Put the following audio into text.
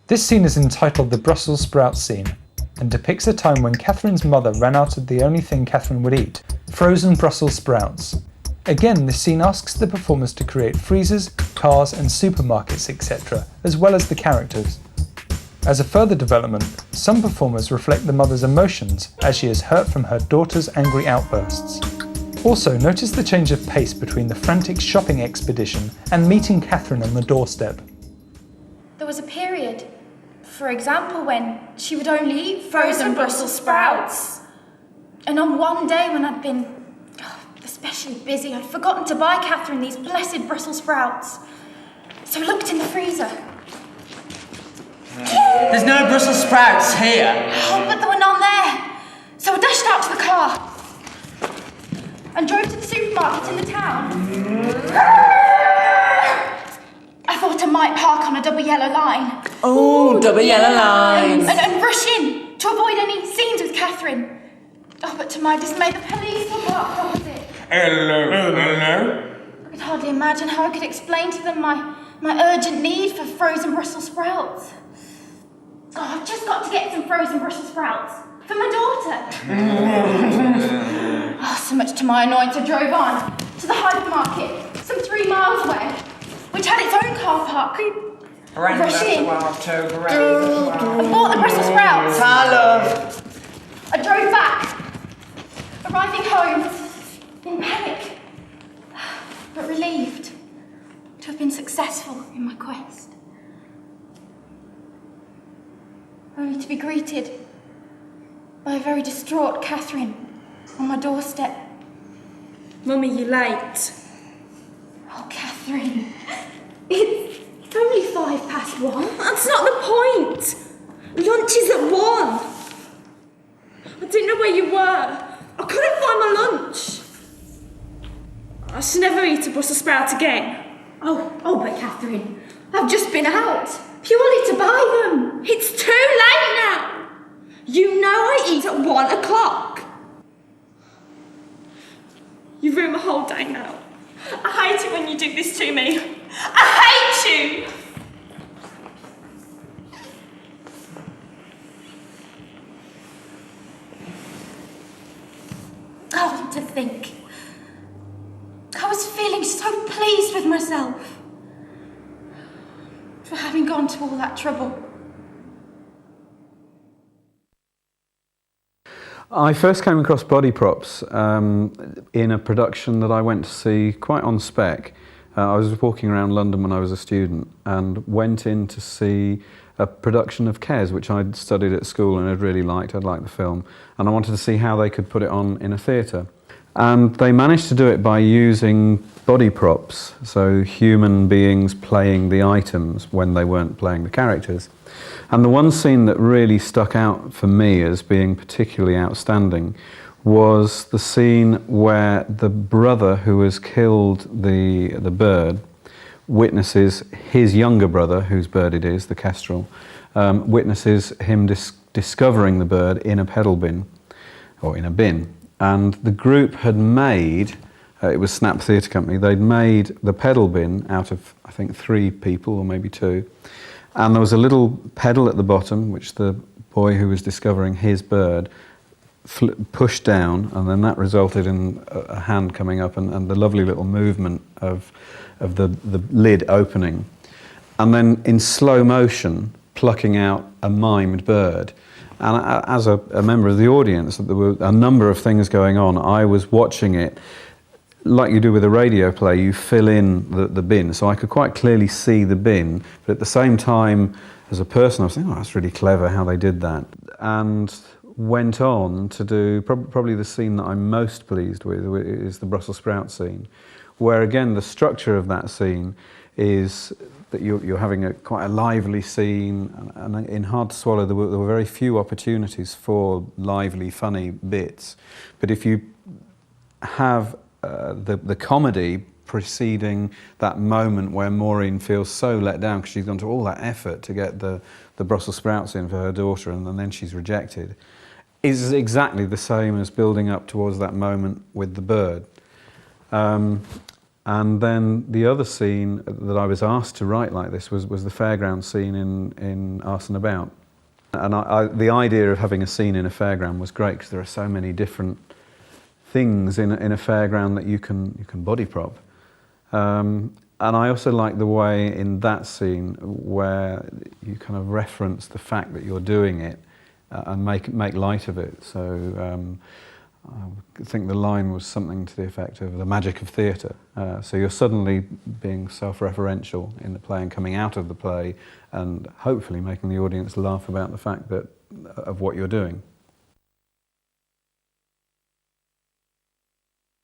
This scene is entitled the Brussels sprout scene and depicts a time when Catherine's mother ran out of the only thing Catherine would eat, frozen Brussels sprouts. Again, this scene asks the performers to create freezers, cars and supermarkets, etc., as well as the characters. As a further development, some performers reflect the mother's emotions as she is hurt from her daughter's angry outbursts. Also, notice the change of pace between the frantic shopping expedition and meeting Catherine on the doorstep. There was a period, for example, when she would only eat frozen Brussels sprouts. And on one day when I'd been especially busy, I'd forgotten to buy Catherine these blessed Brussels sprouts. So I looked in the freezer. There's no Brussels sprouts here. Oh, but there were none there. So I dashed out to the car and drove to the supermarket in the town. I thought I might park on a double yellow line. Oh, double yellow lines. And rush in to avoid any scenes with Catherine. Oh, but to my dismay, the police were parked opposite. Hello. I could hardly imagine how I could explain to them my urgent need for frozen Brussels sprouts. Oh, I've just got to get some frozen Brussels sprouts for my daughter. Oh, so much to my annoyance, I drove on to the hypermarket, some 3 miles away, which had its own car park. Rushed in and bought the Brussels sprouts. I love. I drove back, arriving home in panic, but relieved to have been successful in my quest. Only to be greeted by a very distraught Catherine on my doorstep. Mummy, you're late. Oh, Catherine, it's only 1:05. That's not the point. Lunch is at 1. I didn't know where you were. I couldn't find my lunch. I should never eat a Brussels sprout again. Oh, but Catherine, I've just been out, purely to buy them. It's too late now. You know I eat at 1 o'clock. You ruined my whole day now. I hate it when you do this to me. I hate you. Oh, to think. I was feeling so pleased with myself for having gone to all that trouble. I first came across body props in a production that I went to see quite on spec. I was walking around London when I was a student and went in to see a production of Kes, which I'd studied at school and had really liked. I'd liked the film, and I wanted to see how they could put it on in a theatre. And they managed to do it by using body props, so human beings playing the items when they weren't playing the characters. And the one scene that really stuck out for me as being particularly outstanding was the scene where the brother who has killed the bird witnesses his younger brother, whose bird it is, the kestrel, witnesses him discovering the bird in a pedal bin, or in a bin. And the group had made, it was Snap Theatre Company, they'd made the pedal bin out of, I think, 3 people, or maybe 2. And there was a little pedal at the bottom, which the boy who was discovering his bird pushed down, and then that resulted in a hand coming up and the lovely little movement of the lid opening. And then in slow motion, plucking out a mimed bird. And as a member of the audience, there were a number of things going on. I was watching it, like you do with a radio play, you fill in the bin. So I could quite clearly see the bin, but at the same time, as a person, I was thinking, oh, that's really clever how they did that. And went on to do probably the scene that I'm most pleased with is the Brussels sprout scene, where again, the structure of that scene is that you're having quite a lively scene, and in Hard to Swallow there were very few opportunities for lively, funny bits. But if you have the comedy preceding that moment where Maureen feels so let down because she's gone to all that effort to get the Brussels sprouts in for her daughter, and then she's rejected, is exactly the same as building up towards that moment with the bird. And then the other scene that I was asked to write like this was the fairground scene in Arson About. And the idea of having a scene in a fairground was great because there are so many different things in a fairground that you can body prop. And I also like the way in that scene where you kind of reference the fact that you're doing it and make light of it. So I think the line was something to the effect of the magic of theatre. So you're suddenly being self-referential in the play and coming out of the play and hopefully making the audience laugh about the fact of what you're doing.